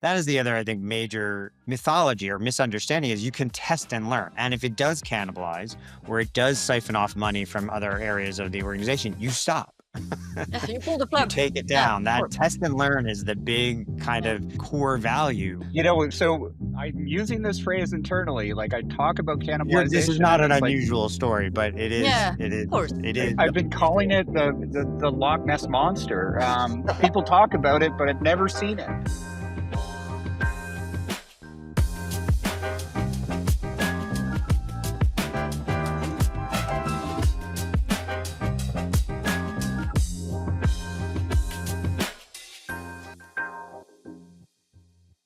That is the other, I think, major mythology or misunderstanding is you can test and learn. And if it does cannibalize or it does siphon off money from other areas of the organization, you stop. Yeah, you pull the You plug. take it Yeah, down. of That course. test and learn is the big kind Yeah. of core value. So I'm using this phrase internally. Like I talk about This is cannibalization, not and an it's like unusual story, but it is, Yeah, it of is, course. it is. I've been calling it the Loch Ness monster. People talk about it, but I've never seen it.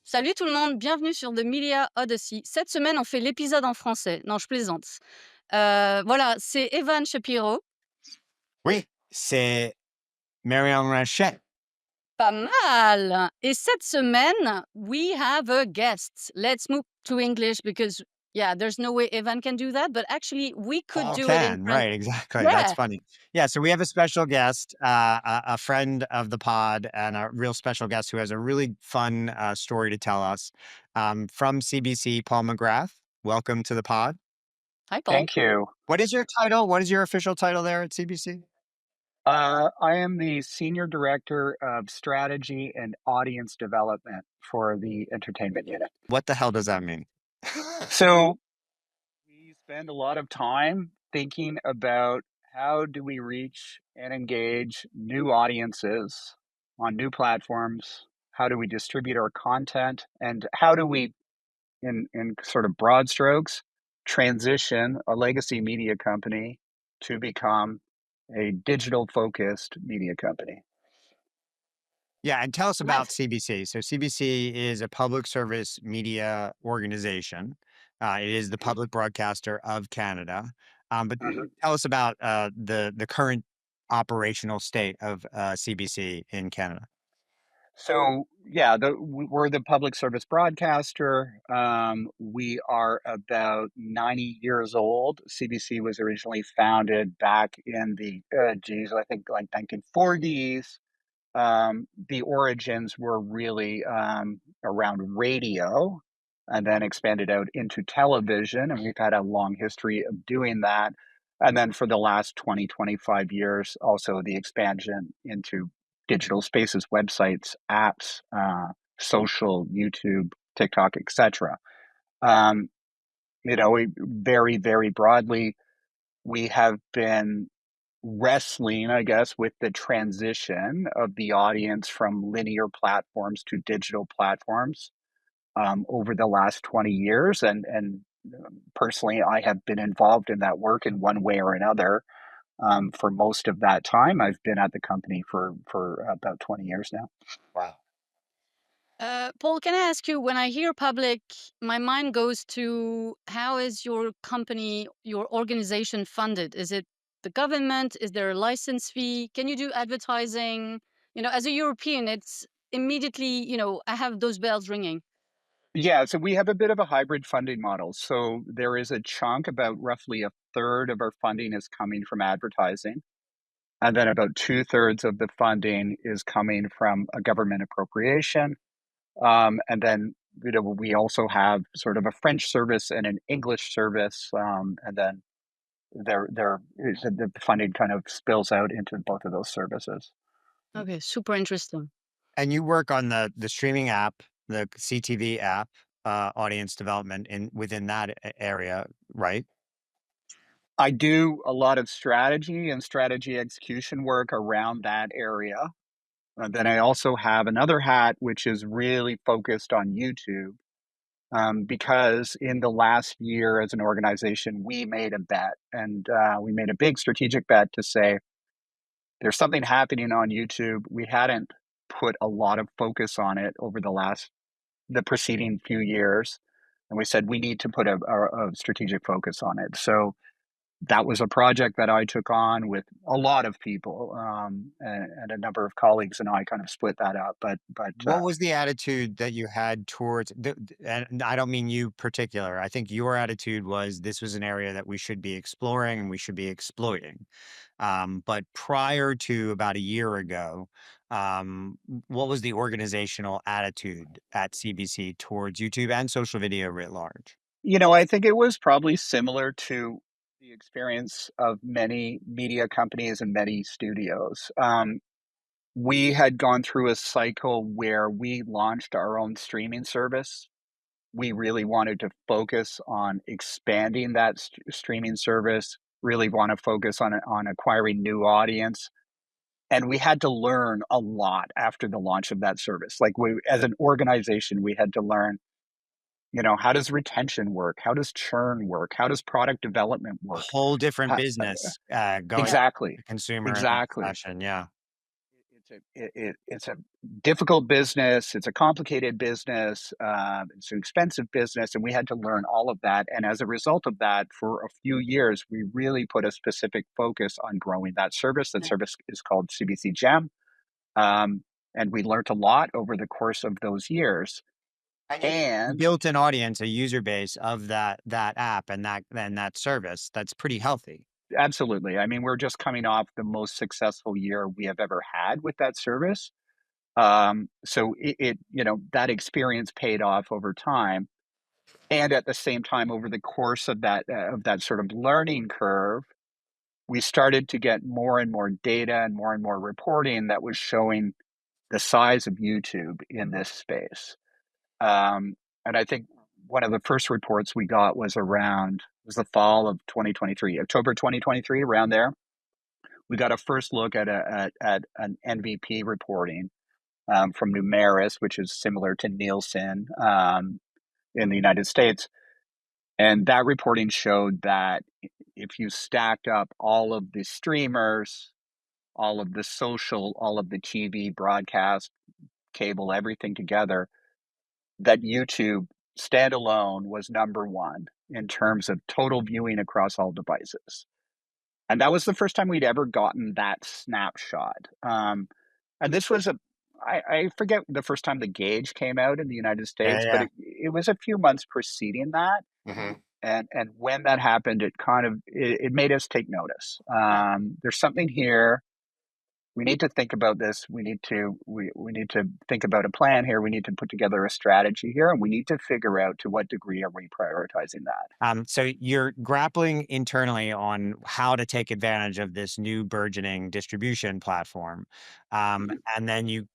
Salut tout le monde, bienvenue sur The Media Odyssey. Cette semaine, on fait l'épisode en français. Non, je plaisante. Voilà, c'est Evan Shapiro. Oui, c'est Marion Ranchet. Pas mal! Et cette semaine, we have a guest. Let's move to English because, yeah, there's no way Evan can do that, but actually, we could All do it in can, French. right, exactly, that's Yeah. funny. Yeah, so we have a special guest, a friend of the pod and a real special guest who has a really fun, story to tell us, from CBC, Paul McGrath. Welcome to the pod. Hi, Paul. Thank you. What is your title? What is your official title there at CBC? I am the senior director of strategy and audience development for the entertainment unit. What the hell does that mean? So we spend a lot of time thinking about how do we reach and engage new audiences on new platforms? How do we distribute our content? And how do we, in sort of broad strokes, transition a legacy media company to become a digital focused media company? Yeah, and tell us about Nice. CBC. So CBC is a public service media organization. It is the public broadcaster of Canada. But Mhm. tell us about the current operational state of CBC in Canada. So yeah, we're the public service broadcaster. We are about 90 years old. CBC was originally founded back in the I think like 1940s. The origins were really around radio, and then expanded out into television, and we've had a long history of doing that. And then for the last 20-25 years, also the expansion into digital spaces, websites, apps, social, YouTube, TikTok, etc. Um, very, very broadly, we have been wrestling, I guess, with the transition of the audience from linear platforms to digital platforms over the last 20 years. And personally, I have been involved in that work in one way or another for most of that time. I've been at the company for about 20 years now. Wow. Paul, can I ask you, when I hear public, my mind goes to how is your company, your organization funded? Is it the government? Is there a license fee? Can you do advertising? As a European, it's immediately, I have those bells ringing. Yeah, so we have a bit of a hybrid funding model. So there is a chunk, about roughly a third of our funding is coming from advertising. And then about two-thirds of the funding is coming from a government appropriation. And then we also have sort of a French service and an English service. And then the funding kind of spills out into both of those services. Okay, super interesting. And you work on the streaming app, the CTV app, audience development in within that area, right? I do a lot of strategy and strategy execution work around that area. And then I also have another hat, which is really focused on YouTube. Because in the last year as an organization, we made a bet, and we made a big strategic bet to say there's something happening on YouTube. We hadn't put a lot of focus on it over the preceding few years, and we said we need to put a strategic focus on it. So that was a project that I took on with a lot of people, and a number of colleagues, and I kind of split that up. What was the attitude that you had towards and I don't mean you particular. I think your attitude was this was an area that we should be exploring and we should be exploiting. But prior to about a year ago, what was the organizational attitude at CBC towards YouTube and social video writ large? I think it was probably similar to the experience of many media companies and many studios. We had gone through a cycle where we launched our own streaming service. We really wanted to focus on expanding that streaming service, really want to focus on acquiring new audience. And we had to learn a lot after the launch of that service. Like we, as an organization, we had to learn, how does retention work? How does churn work? How does product development A work? whole different Ho business, going to Exactly, the consumer in that exactly. fashion, yeah. It's a difficult business, it's a complicated business, it's an expensive business, and we had to learn all of that, and as a result of that, for a few years, we really put a specific focus on growing that service. That Yeah. service is called CBC Gem, and we learned a lot over the course of those years, And you and built an audience, a user base of that app and that service that's pretty healthy. absolutely, I mean, we're just coming off the most successful year we have ever had with that service. So that experience paid off over time. And at the same time, over the course of that sort of learning curve, we started to get more and more data and more reporting that was showing the size of YouTube in this space. Um, and I think one of the first reports we got was the fall of 2023, October 2023, around there. We got a first look at an NVP reporting from Numeris, which is similar to Nielsen in the United States. And that reporting showed that if you stacked up all of the streamers, all of the social, all of the TV, broadcast, cable, everything together, that YouTube standalone was number one in terms of total viewing across all devices. And that was the first time we'd ever gotten that snapshot. And this was I forget the first time the gauge came out in the United Yeah, States, but yeah. it was a few months preceding that. Mhm. And when that happened, it made us take notice. Yeah. There's something here. We need to think about this. We need to think about a plan here. We need to put together a strategy here, and we need to figure out to what degree are we prioritizing that. So you're grappling internally on how to take advantage of this new burgeoning distribution platform, Mhm. and then you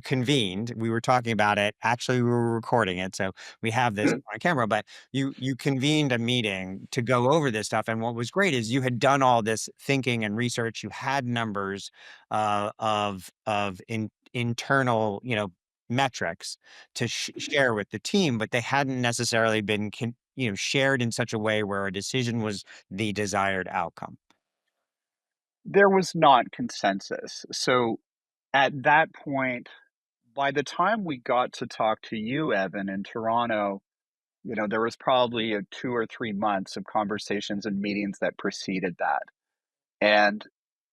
convened. We were talking about it. Actually, we were recording it, so we have this on camera. But you convened a meeting to go over this stuff. And what was great is you had done all this thinking and research. You had numbers of internal, metrics to share with the team, but they hadn't necessarily been shared in such a way where a decision was the desired outcome. There was not consensus. So at that point, by the time we got to talk to you, Evan, in Toronto, there was probably 2 or 3 months of conversations and meetings that preceded that. And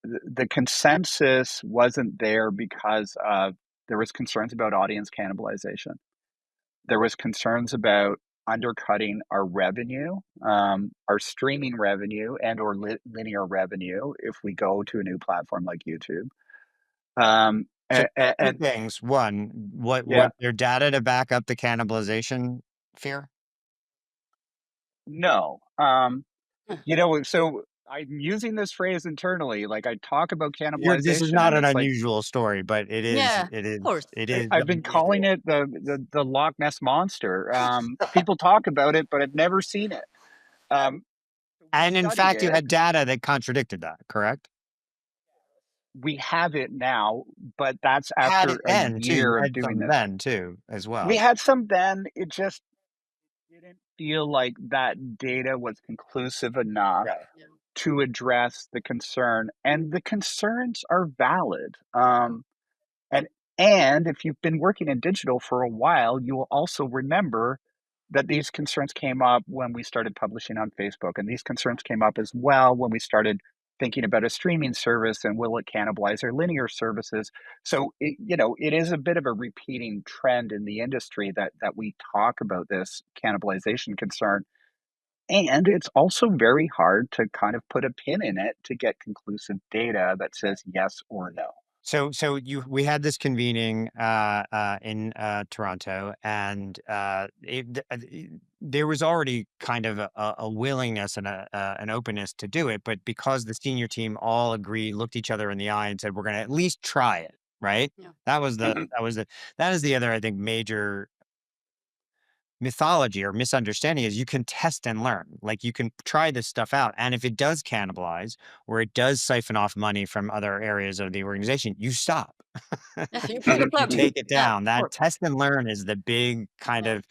the consensus wasn't there because of there was concerns about audience cannibalization. There was concerns about undercutting our revenue, our streaming revenue and or linear revenue if we go to a new platform like YouTube. So two And things. One, what yeah, was there data to back up the cannibalization fear? no. So I'm using this phrase internally. Like I talk about This is cannibalization, not and an it's like unusual story, but it is Yeah. it Of is course. it is I've been calling unusual. it the Loch Ness monster. People talk about it, but I've never seen it. Um, we And in studied fact, you it. had data that contradicted that, correct? We have it now, but that's Had after it a then too. You year of had doing some this. then too, as We well. had some then. It just didn't feel like that data was conclusive enough Right. Yeah. to address the concern, and the concerns are valid. And and if you've been working in digital for a while, you will also remember that these concerns came up when we started publishing on Facebook, and these concerns came up as well when we started thinking about a streaming service and will it cannibalize our linear services. So it is a bit of a repeating trend in the industry that we talk about this cannibalization concern, and it's also very hard to kind of put a pin in it to get conclusive data that says yes or no. So we had this convening in Toronto, and there was already kind of a willingness and an openness to do it, but because the senior team all agreed, looked each other in the eye, and said, "We're going to at least try it," right? Yeah. Mhm. That was the that is the other, I think, major mythology or misunderstanding is you can test and learn. Like you can try this stuff out. And if it does cannibalize or it does siphon off money from other areas of the organization, you stop. Yeah, you pull the Mhm. You plug. take it Yeah, down. of That course. test and learn is the big kind Yeah. of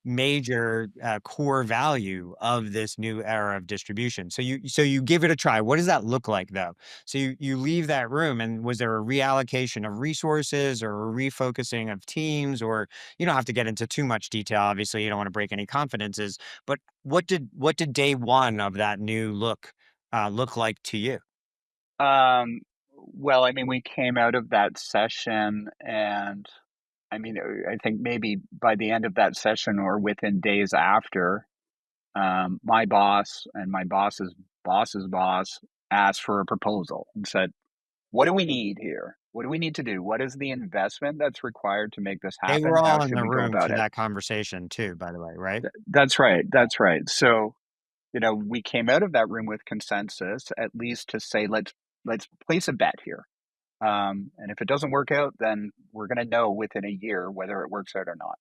major core value of this new era of distribution. So you give it a try. What does that look like though? So you leave that room, and was there a reallocation of resources or a refocusing of teams, or you don't have to get into too much detail. Obviously, you don't want to break any confidences, but what did day one of that new look like to you? Um, well, I mean, we came out of that session, and I mean, I think maybe by the end of that session or within days after, my boss and my boss's boss's boss asked for a proposal and said, "What do we need here? What do we need to do? What is the investment that's required to make this They were happen? How all in should the we go room about for it?" that conversation too, by the way, right? That's right. That's right. So, we came out of that room with consensus, at least to say, let's place a bet here. And if it doesn't work out, then we're going to know within a year whether it works out or not.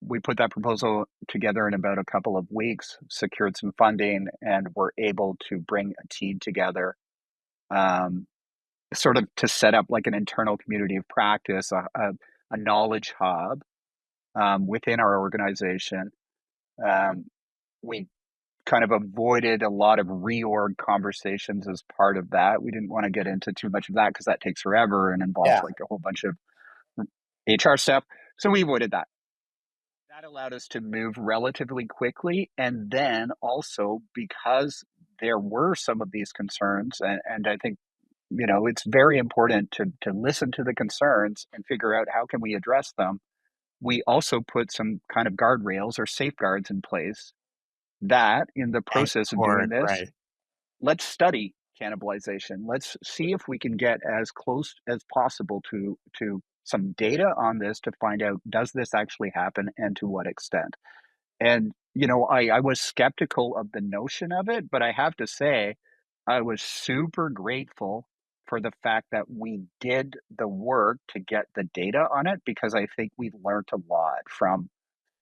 We put that proposal together in about a couple of weeks, secured some funding, and were able to bring a team together, um, sort of to set up like an internal community of practice, a knowledge hub within our organization. Um, we kind of avoided a lot of reorg conversations as part of that. We didn't want to get into too much of that because that takes forever and involves Yeah. like a whole bunch of HR stuff. So we avoided that. That allowed us to move relatively quickly. And then also because there were some of these concerns, and I think it's very important to listen to the concerns and figure out how can we address them. We also put some kind of guardrails or safeguards in place that in the And process of doing cord, this, right. let's study cannibalization. Let's see if we can get as close as possible to some data on this to find out does this actually happen and to what extent. And I was skeptical of the notion of it, but I have to say I was super grateful for the fact that we did the work to get the data on it because I think we learned a lot from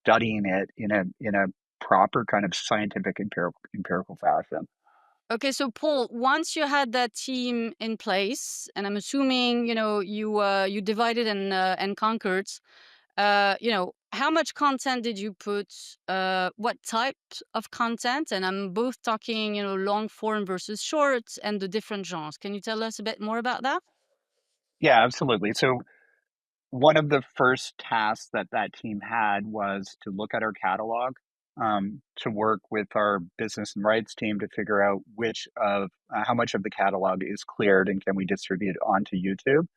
studying it in a proper kind of scientific empirical fashion. Okay, so Paul, once you had that team in place, and I'm assuming you divided and conquered. How much content did you put? What type of content? And I'm both talking, long form versus short, and the different genres. Can you tell us a bit more about that? Yeah, absolutely. So one of the first tasks that that team had was to look at our catalog, to work with our business and rights team to figure out which of how much of the catalog is cleared and can we distribute onto YouTube,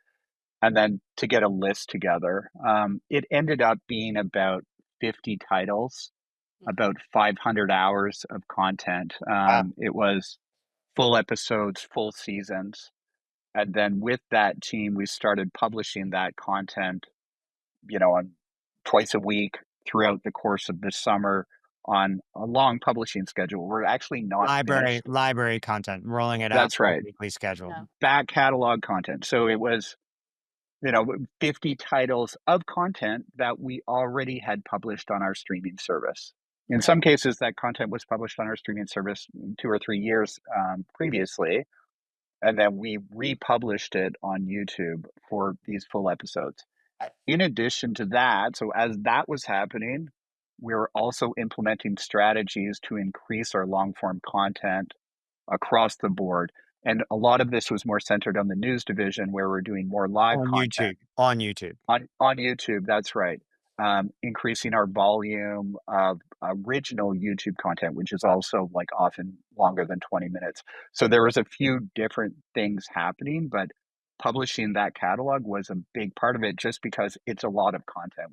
and then to get a list together. It ended up being about 50 titles, Mhm. about 500 hours of content. Wow. It was full episodes, full seasons. And then with that team, we started publishing that content, on twice a week throughout the course of this summer on a long publishing schedule. We're actually not finished. Library content, rolling it out That's on a right. weekly schedule. Yeah. Back catalog content. So it was, 50 titles of content that we already had published on our streaming service. In Okay. some cases, that content was published on our streaming service 2 or 3 years previously, and then we republished it on YouTube for these full episodes. In addition to that, so as that was happening, we were also implementing strategies to increase our long form content across the board. And a lot of this was more centered on the news division where we're doing more live On content YouTube, on YouTube. on YouTube. That's right. Increasing our volume of original YouTube content, which is also like often longer than 20 minutes. So there was a few different things happening, but publishing that catalog was a big part of it just because it's a lot of content.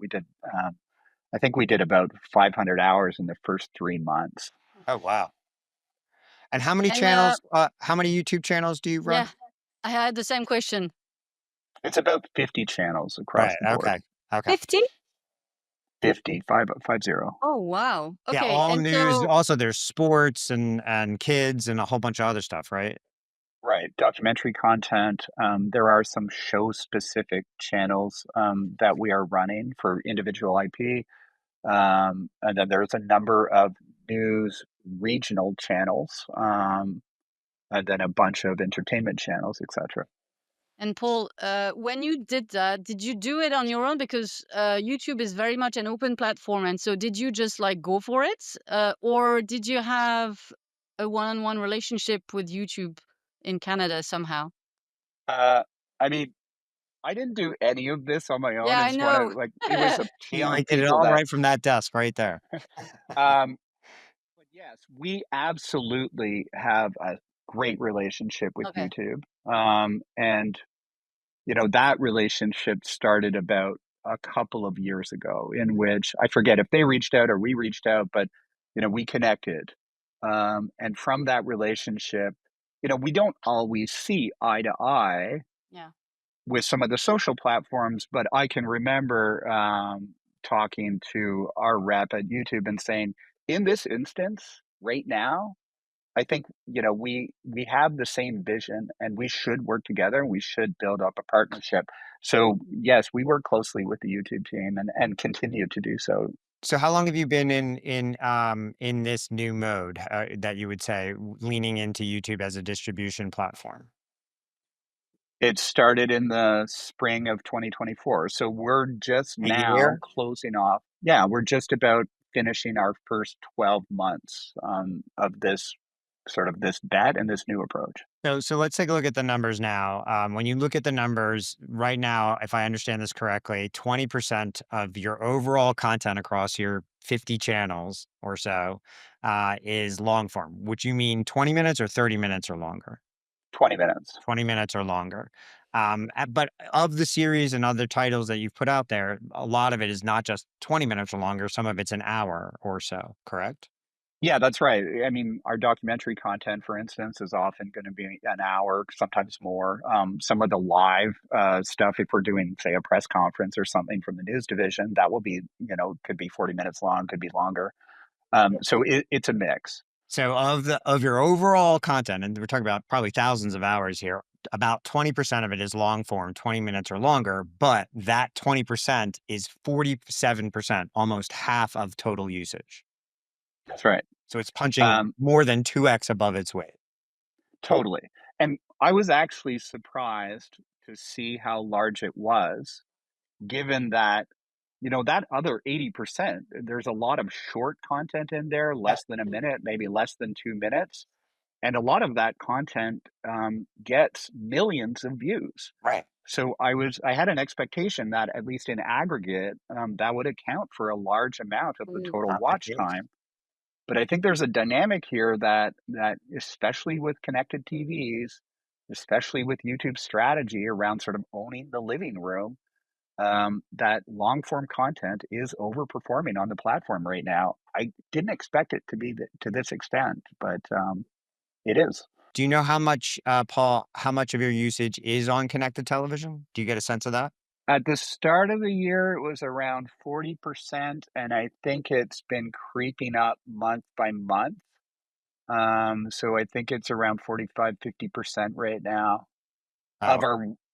I think we did about 500 hours in the first 3 months. Oh, wow. And And how many YouTube channels do you yeah, run? I had the same question. It's about 50 channels across Right, the board. okay, okay. 50? 50, 50. Oh, wow. Yeah, Okay, all and news, so also there's sports and kids and a whole bunch of other stuff, right? Right, documentary content. There are some show-specific channels that we are running for individual IP. And then there's a number of news regional channels, and then a bunch of entertainment channels, etc. and Paul, when you did that, did you do it on your own? Because YouTube is very much an open platform, and so did you just like go for it, or did you have a one-on-one relationship with YouTube in Canada somehow? Uh, I mean, I didn't do any of this on my own. Yeah, I It's one of know. like it was a He team only of did it people all that right from that desk right there. um but yes, we absolutely have a great relationship with Okay. YouTube. And that relationship started about a couple of years ago in which I forget if they reached out or we reached out, but we connected. And from that relationship, we don't always see eye to eye Yeah. with some of the social platforms, but I can remember talking to our rep at YouTube and saying, in this instance, right now, I think we have the same vision, and we should work together, and we should build up a partnership. So yes, we work closely with the YouTube team and continue to do so. So how long have you been in this new mode, that you would say, leaning into YouTube as a distribution platform? It started in the spring of 2024. So we're just A now year? closing off. Yeah, we're just about finishing our first 12 months of this sort of this bet and this new approach. So let's take a look at the numbers now. When you look at the numbers right now, if I understand this correctly, 20% of your overall content across your 50 channels or so is long form. Would you mean 20 minutes or 30 minutes or longer? 20 minutes. 20 minutes or longer. But of the series and other titles that you've put out there, a lot of it is not just 20 minutes or longer. Some of it's an hour or so, correct? Yeah, that's right. I mean, our documentary content, for instance, is often going to be an hour, sometimes more. Some of the live stuff, if we're doing, say, a press conference or something from the news division, that will be, could be 40 minutes long, could be longer. So it's a mix. So of your overall content, and we're talking about probably thousands of hours here, about 20% of it is long form, 20 minutes or longer, but that 20% is 47%, almost half of total usage. That's right. So it's punching Um, more than 2x above its weight. totally. And I was actually surprised to see how large it was, given that, that other 80%, there's a lot of short content in there, Yeah. less than a minute, maybe less than 2 minutes. And a lot of that content gets millions of views. Right. So I had an expectation that at least in aggregate, that would account for a large amount of the total Not the watch case. time. But I think there's a dynamic here that especially with connected TVs, especially with YouTube's strategy around sort of owning the living room, that long form content is overperforming on the platform right now. I didn't expect it to be to this extent, but it is. Do you know how much, Paul, how much of your usage is on connected television? Do you get a sense of that? At the start of the year, it was around 40%, and I think it's been creeping up month by month. So I think it's around 45, 50% right now Oh,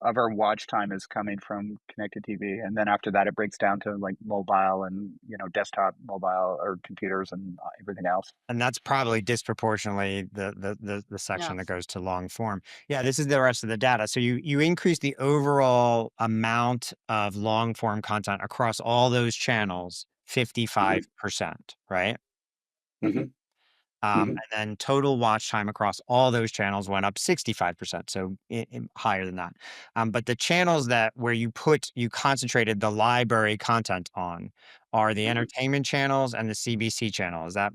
of our watch time is coming from connected TV. And then after that, it breaks down to like mobile and, desktop mobile or computers and everything else. and that's probably disproportionately the section that Yes. goes to long form. Yeah, this is the rest of the data. So you increase the overall amount of long form content across all those channels Hmm. 55%, right? Hmm. And Hmm. then total watch time across all those channels went up 65%, so higher than that. But the channels that where you concentrated the library content on are the Hmm. entertainment channels and the CBC channel. Is that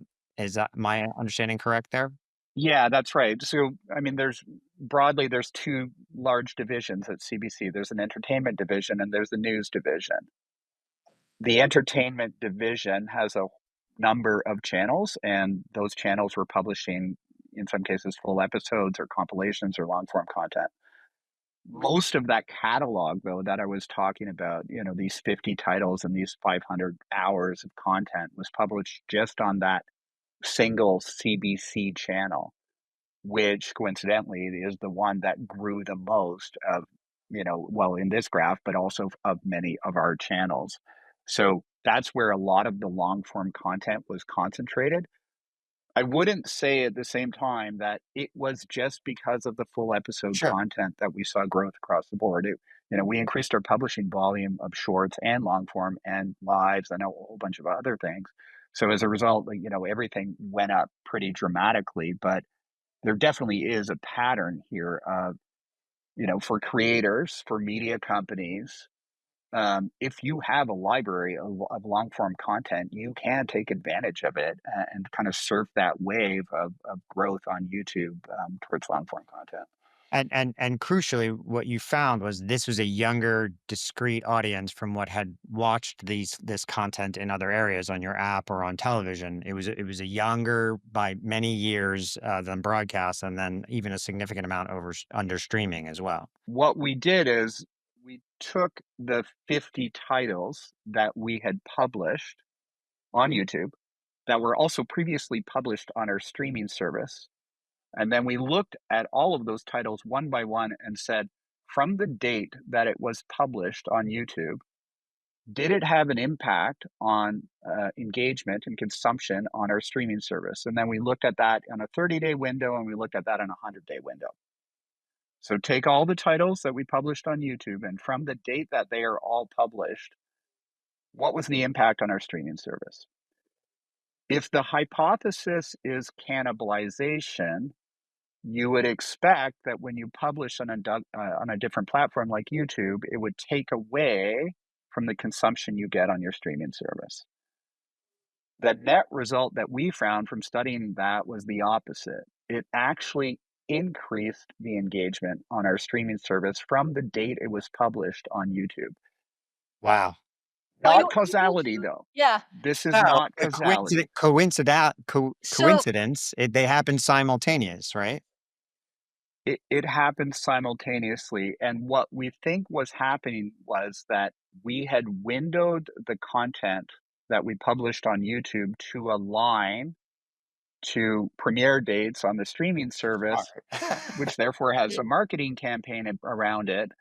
my understanding correct there? Yeah, that's right. So, I mean, there's two large divisions at CBC. There's an entertainment division and there's the news division. The entertainment division has a number of channels, and those channels were publishing, in some cases, full episodes or compilations or long form content. Most of that catalog, though, that I was talking about, these 50 titles and these 500 hours of content was published just on that single CBC channel, which coincidentally is the one that grew the most of, well, in this graph, but also of many of our channels. So that's where a lot of the long form content was concentrated. I wouldn't say at the same time that it was just because of the full episode Sure. content that we saw growth across the board. We increased our publishing volume of shorts and long form and lives and a whole bunch of other things. So as a result, like, everything went up pretty dramatically. But there definitely is a pattern here of, for creators, for media companies, if you have a library of long form content, you can take advantage of it and kind of surf that wave of growth on YouTube towards long form content. And crucially, what you found was this was a younger, discrete audience from what had watched this content in other areas on your app or on television. It was a younger by many years than broadcast, and then even a significant amount under streaming as well. What we did is we took the 50 titles that we had published on YouTube that were also previously published on our streaming service. And then we looked at all of those titles one by one and said, from the date that it was published on YouTube, did it have an impact on engagement and consumption on our streaming service? And then we looked at that on a 30-day window and we looked at that on a 100-day window. So take all the titles that we published on YouTube, and from the date that they are all published, what was the impact on our streaming service? If the hypothesis is cannibalization, you would expect that when you publish on a different platform like YouTube, it would take away from the consumption you get on your streaming service. The net result that we found from studying that was the opposite. It actually increased the engagement on our streaming service from the date it was published on YouTube. Wow. Well, Not you causality, mentioned, though. yeah. This is No, not a causality. So coincidence. They happen simultaneous, right? It happened simultaneously, and what we think was happening was that we had windowed the content that we published on YouTube to align to premiere dates on the streaming service, Smart. which therefore has a marketing campaign around it.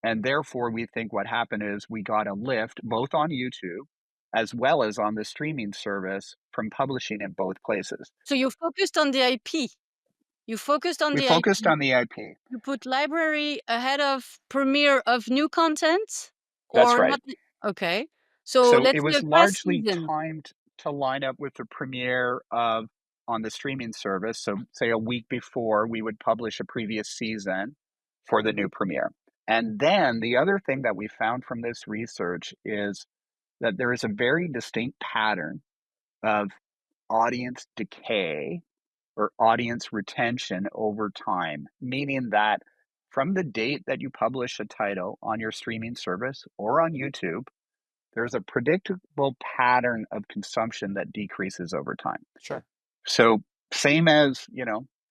And therefore, we think what happened is we got a lift both on YouTube as well as on the streaming service from publishing in both places. so you focused on the IP. You focused on We the focused IP. on the IP. You put library ahead of premiere of new content That's or right. not okay. So So it let's say was a past largely season. timed to line up with the premiere of on the streaming service. So say a week before we would publish a previous season for the new premiere. And then the other thing that we found from this research is that there is a very distinct pattern of audience decay or audience retention over time, meaning that from the date that you publish a title on your streaming service or on YouTube, there's a predictable pattern of consumption that decreases over time. Sure. So, same as,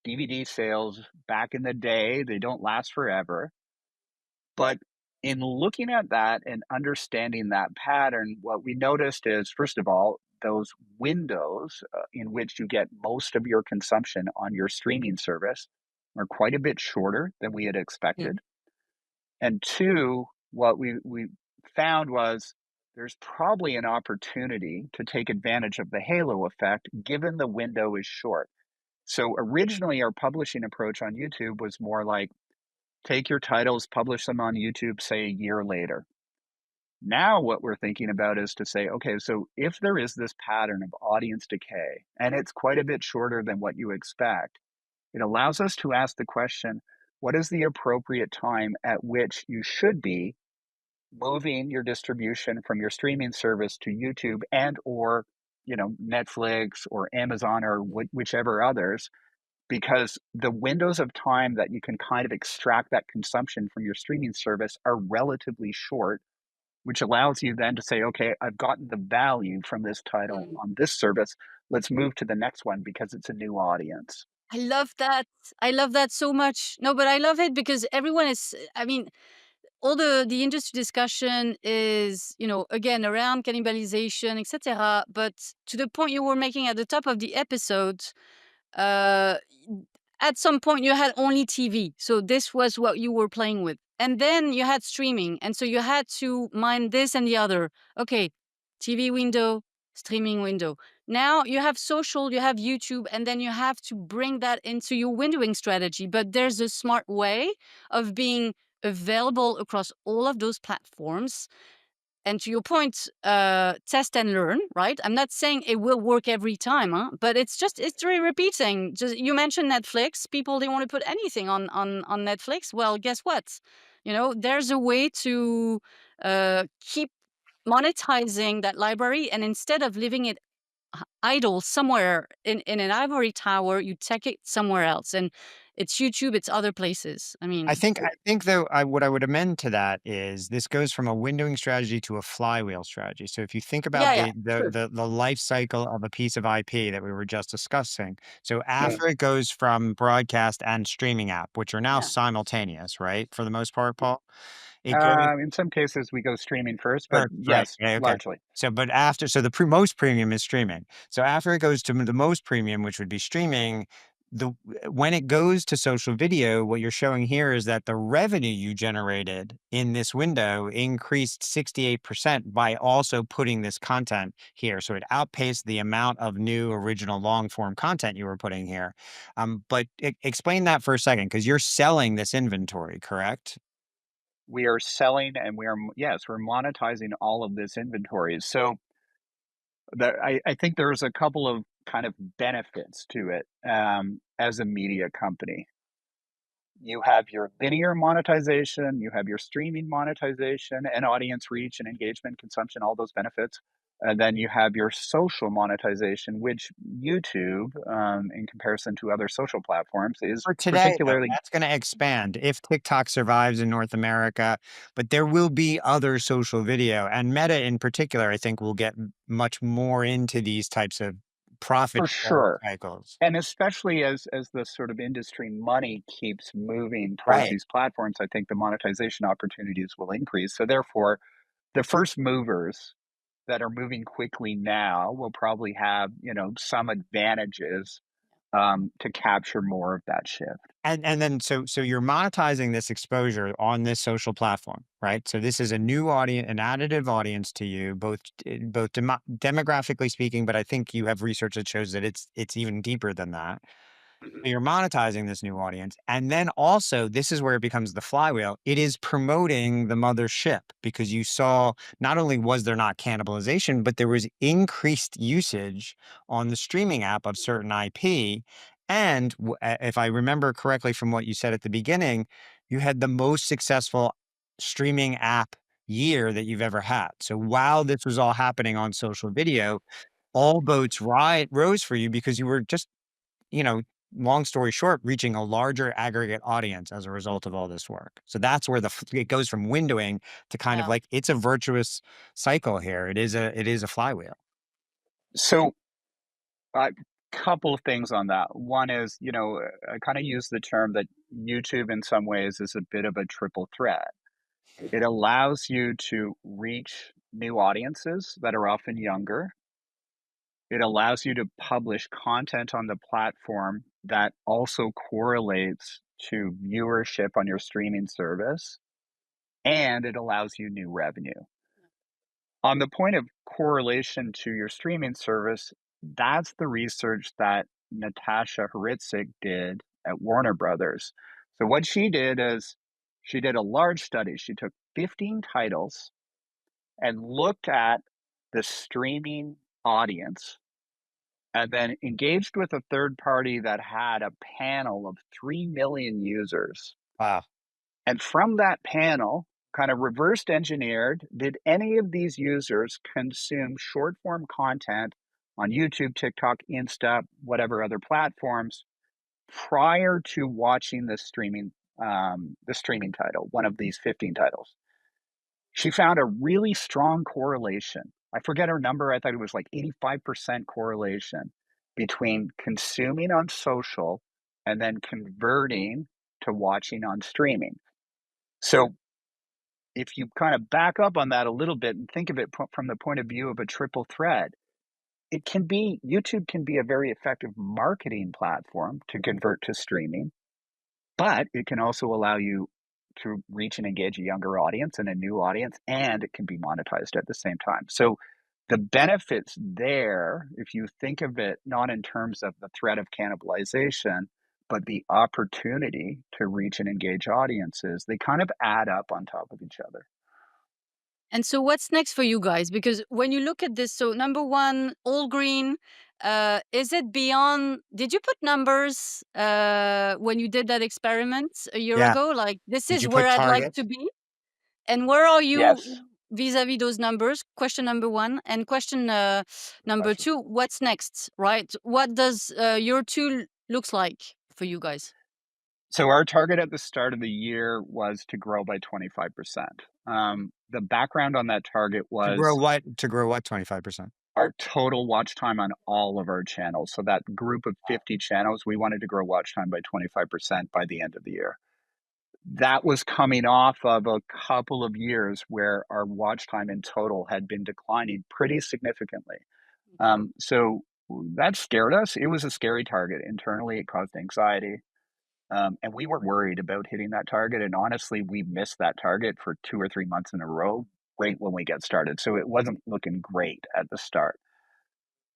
DVD sales back in the day, they don't last forever. But in looking at that and understanding that pattern, what we noticed is, first of all, those windows in which you get most of your consumption on your streaming service are quite a bit shorter than we had Mm. expected. And two, what we found was there's probably an opportunity to take advantage of the halo effect given the window is short. So originally, our publishing approach on YouTube was more like take your titles, publish them on YouTube, say a year later. Now, what we're thinking about is to say, okay, so if there is this pattern of audience decay and it's quite a bit shorter than what you expect, it allows us to ask the question, what is the appropriate time at which you should be moving your distribution from your streaming service to YouTube and or Netflix or Amazon or whichever others, because the windows of time that you can kind of extract that consumption from your streaming service are relatively short, which allows you then to say, okay, I've gotten the value from this title Mm. on this service. Let's move to the next one because it's a new audience. I love that. I love that so much. No, but I love it because everyone is, I mean, all the industry discussion is, again, around cannibalization, etc. But to the point you were making at the top of the episode, uh, at some point you had only TV. So this was what you were playing with. And then you had streaming. And so you had to mind this and the other. Okay, TV window, streaming window. Now you have social, you have YouTube, and then you have to bring that into your windowing strategy. But there's a smart way of being available across all of those platforms. And to your point, test and learn, right? I'm not saying it will work every time, huh? But it's really repeating. Just you mentioned Netflix. People they want to put anything on Netflix. Well, guess what? There's a way to keep monetizing that library, and instead of leaving it idle somewhere in an ivory tower, you take it somewhere else, and it's YouTube, it's other places. I I mean, think I think though what I would amend to that is this goes from a windowing strategy to a flywheel strategy. So if you think about yeah, yeah, the sure, the the life cycle of a piece of IP that we were just discussing. So yeah, after it goes from broadcast and streaming app, which are now yeah, simultaneous, right? For the most part, yeah, Paul, it goes In some cases, we go streaming first, but first, right? yes, Yeah, okay. largely. So, but after, so the most premium is streaming. So after it goes to the most premium, which would be streaming, the when it goes to social video, what you're showing here is that the revenue you generated in this window increased 68% by also putting this content here. So it outpaced the amount of new original long form content you were putting here. But explain that for a second, because you're selling this inventory, correct? We are selling and yes, we're monetizing all of this inventory. So I think there's a couple of kind of benefits to it as a media company. You have your linear monetization, you have your streaming monetization and audience reach and engagement, consumption, all those benefits. And then you have your social monetization, which YouTube, in comparison to other social platforms, is For today, though, particularly that's gonna expand if TikTok survives in North America, but there will be other social video, and Meta in particular, I think, will get much more into these types of profit for share sure. cycles. And especially as the sort of industry money keeps moving towards Right. these platforms, I think the monetization opportunities will increase. So therefore, the first movers that are moving quickly now will probably have, some advantages to capture more of that shift. And then so you're monetizing this exposure on this social platform, right? So this is a new audience, an additive audience to you, both demographically speaking, but I think you have research that shows that it's even deeper than that. Mhm. So you're monetizing this new audience. And then also, this is where it becomes the flywheel. It is promoting the mothership because you saw not only was there not cannibalization, but there was increased usage on the streaming app of certain IP. And if I remember correctly from what you said at the beginning, you had the most successful streaming app year that you've ever had. So while this was all happening on social video, all boats rose for you because you were just you know, long story short, reaching a larger aggregate audience as a result of all this work. So that's where it goes from windowing to kind of yeah. like it's a virtuous cycle here. It is a flywheel. So, a couple of things on that. One is, I kind of use the term that YouTube in some ways is a bit of a triple threat. It allows you to reach new audiences that are often younger. It allows you to publish content on the platform that also correlates to viewership on your streaming service, and it allows you new revenue. On the point of correlation to your streaming service, that's the research that Natasha Hritzik did at Warner Brothers. So what she did is she did a large study. She took 15 titles and looked at the streaming audience and then engaged with a third party that had a panel of 3 million users. Wow. And from that panel, kind of reversed engineered, did any of these users consume short form content on YouTube, TikTok, Insta, whatever other platforms prior to watching the streaming title, one of these 15 titles? She found a really strong correlation. I forget her number. I thought it was like 85% correlation between consuming on social and then converting to watching on streaming. So if you kind of back up on that a little bit and think of it from the point of view of a triple thread, it can be YouTube can be a very effective marketing platform to convert to streaming, but it can also allow you to reach and engage a younger audience and a new audience, and it can be monetized at the same time. So the benefits there, if you think of it not in terms of the threat of cannibalization, but the opportunity to reach and engage audiences, they kind of add up on top of each other. And so what's next for you guys? Because when you look at this, so number one, all green, is it beyond, did you put numbers when you did that experiment a year Yeah. ago? Like, this Did is you where put I'd like to targets? be. And where are you Yes. vis-a-vis those numbers? Question number one. And question number Question. two, what's next, right? What does your tool looks like for you guys? So our target at the start of the year was to grow by 25%. The background on that target To grow was what? To grow what 25%? our total watch time on all of our channels. So that group of 50 channels, we wanted to grow watch time by 25% by the end of the year. That was coming off of a couple of years where our watch time in total had been declining pretty significantly. So that scared us. It was a scary target internally. It caused anxiety. And we were worried about hitting that target. And honestly, we missed that target for 2 or 3 months in a row, right when we get started. So it wasn't looking great at the start.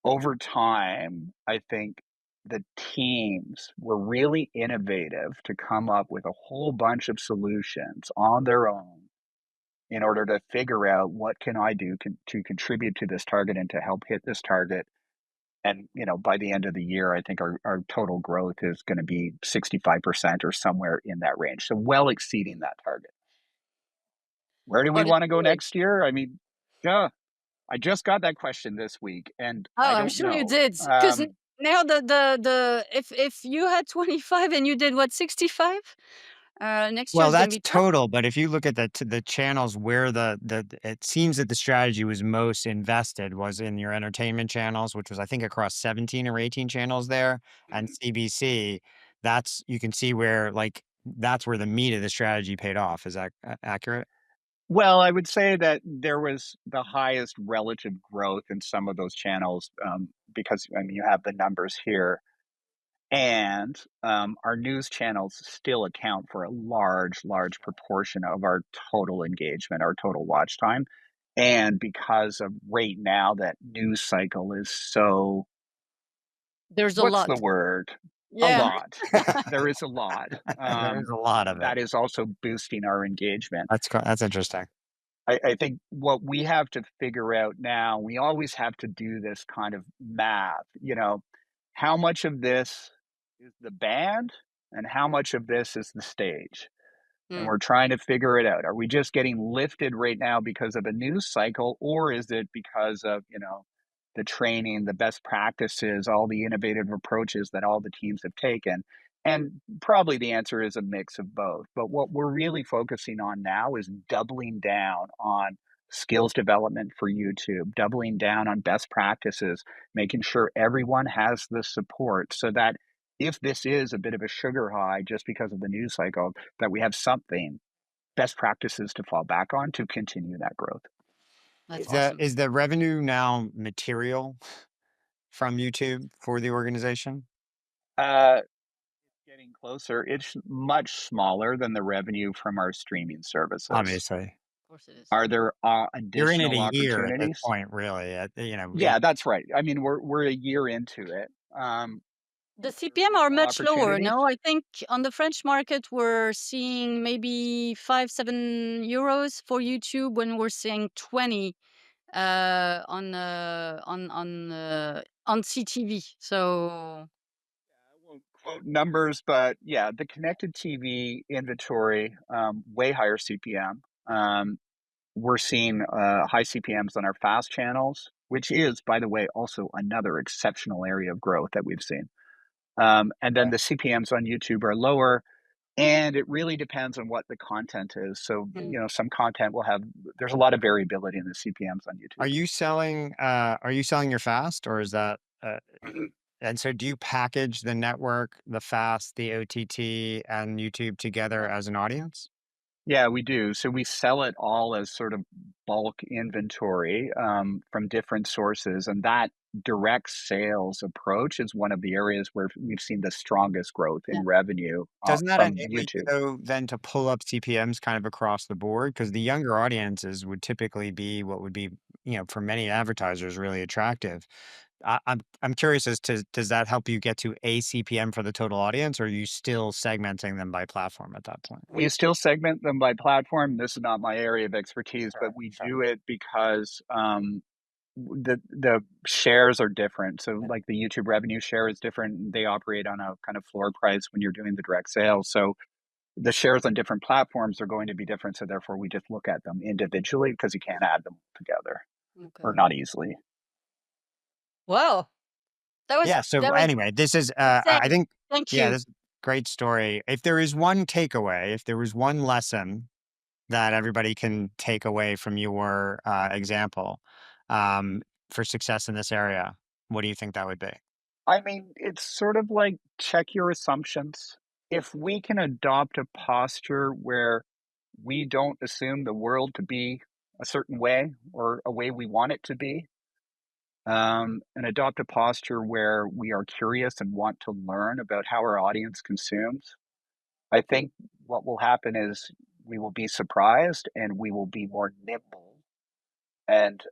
Over time, I think the teams were really innovative to come up with a whole bunch of solutions on their own in order to figure out what can I do to contribute to this target and to help hit this target. And by the end of the year, I think our total growth is going to be 65% or somewhere in that range. So well exceeding that target. Where do we But it's want to go good. next year? I mean, yeah, I just got that question this week, and Oh, I I'm don't sure you know. did. Because now the if you had 25 and you did what, 65? Next year Well, is gonna that's be tough. total, but if you look at the channels where it seems that the strategy was most invested was in your entertainment channels, which was, I think, across 17 or 18 channels there, and Mhm. CBC, that's you can see where, like, that's where the meat of the strategy paid off. Is that accurate? Well, I would say that there was the highest relative growth in some of those channels, because I mean you have the numbers here. And our news channels still account for a large, large proportion of our total engagement, our total watch time. And because of right now that news cycle is so, There's a what's the lot. word? A Yeah. lot. There is a lot. There is a lot of it. That is also boosting our engagement. That's interesting. I think what we have to figure out now, we always have to do this kind of math, how much of this is the band and how much of this is the stage? And Mm. we're trying to figure it out. Are we just getting lifted right now because of a news cycle, or is it because of, the training, the best practices, all the innovative approaches that all the teams have taken? And probably the answer is a mix of both. But what we're really focusing on now is doubling down on skills development for YouTube, doubling down on best practices, making sure everyone has the support so that if this is a bit of a sugar high just because of the news cycle, that we have something, best practices to fall back on to continue that growth. That's Is awesome. is the revenue now material from YouTube for the organization? Uh, Getting closer. It's much smaller than the revenue from our streaming services. Obviously. Of course it is. Are there You're in it a additional year at this opportunities? point, really, Yeah, that's right. I mean, we're a year into it. The Are there CPM are additional much lower, opportunities? no? I think on the French market, we're seeing maybe 5, €7 for YouTube when we're seeing 20 on CTV. So I won't quote numbers, but yeah, the connected TV inventory, way higher CPM. We're seeing high CPMs on our fast channels, which is, by the way, also another exceptional area of growth that we've seen. And then okay. the CPMs on YouTube are lower, and it really depends on what the content is. So, mm. some content will have, there's a lot of variability in the CPMs on YouTube. Are you selling your fast or is that, And so do you package the network, the FAST, the OTT, and YouTube together as an audience? Yeah, we do. So we sell it all as sort of bulk inventory from different sources, and that direct sales approach is one of the areas where we've seen the strongest growth Yeah. in revenue Doesn't that from enable you YouTube. though then to pull up CPMs kind of across the board? Because the younger audiences would typically be what would be, for many advertisers really attractive. I'm curious as to does that help you get to a CPM for the total audience, or are you still segmenting them by platform at that point? We still segment them by platform. This is not my area of expertise, but Sure, we sure. do it because the shares are different. So Yeah. like the YouTube revenue share is different. They operate on a kind of floor price when you're doing the direct sales. So the shares on different platforms are going to be different. So therefore we just look at them individually because you can't add them together or Okay. not easily. Wow. That was Yeah, so that was anyway, this is, I insane. think Thank yeah, you. this is a great story. If there is one takeaway, if there was one lesson that everybody can take away from your, example, um, for success in this area, what do you think that would be? I mean, it's sort of like check your assumptions. If we can adopt a posture where we don't assume the world to be a certain way or a way we want it to be, and adopt a posture where we are curious and want to learn about how our audience consumes, I think what will happen is we will be surprised and we will be more nimble and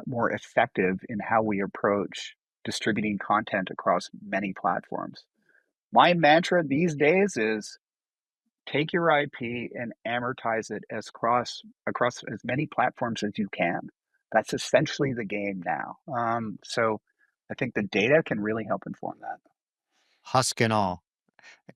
more effective in how we approach distributing content across many platforms. My mantra these days is take your IP and amortize it as across as many platforms as you can. That's essentially the game now. So I think the data can really help inform that. Husk and all.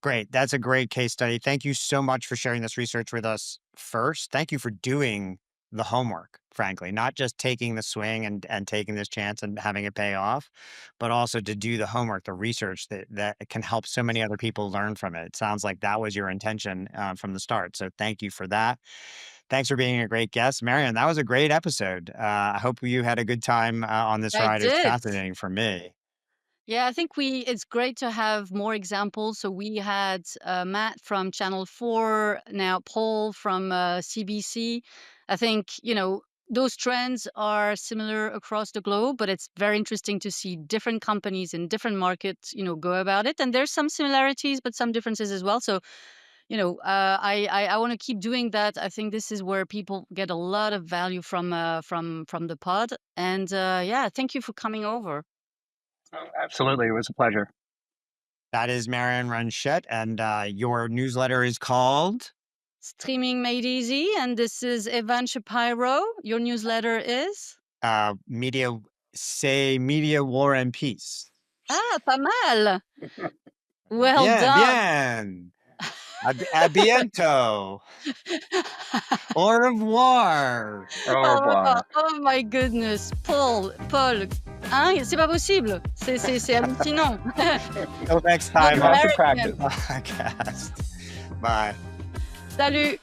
Great. That's a great case study. Thank you so much for sharing this research with us first. Thank you for doing the homework, frankly, not just taking the swing and taking this chance and having it pay off, but also to do the homework, the research that can help so many other people learn from it. It sounds like that was your intention from the start. So thank you for that. Thanks for being a great guest, Marion. That was a great episode. I hope you had a good time on this I ride. It was did. fascinating for me. Yeah, I think it's great to have more examples. So we had Matt from Channel 4, now Paul from CBC. I think, those trends are similar across the globe, but it's very interesting to see different companies in different markets, go about it. And there's some similarities, but some differences as well. So, I want to keep doing that. I think this is where people get a lot of value from the pod. And yeah, thank you for coming over. Oh, absolutely. It was a pleasure. That is Marion Ranchet, and your newsletter is called Streaming Made Easy, and this is Evan Shapiro. Your newsletter is? Media, say Media War and Peace. Ah, pas mal. Well Bien, done. bien. A bientôt. Au revoir. Au Oh, revoir. oh my goodness. Paul, hein, c'est pas possible. C'est hallucinant. Till next You're time You on have to American. practice. the podcast. Bye. Salut.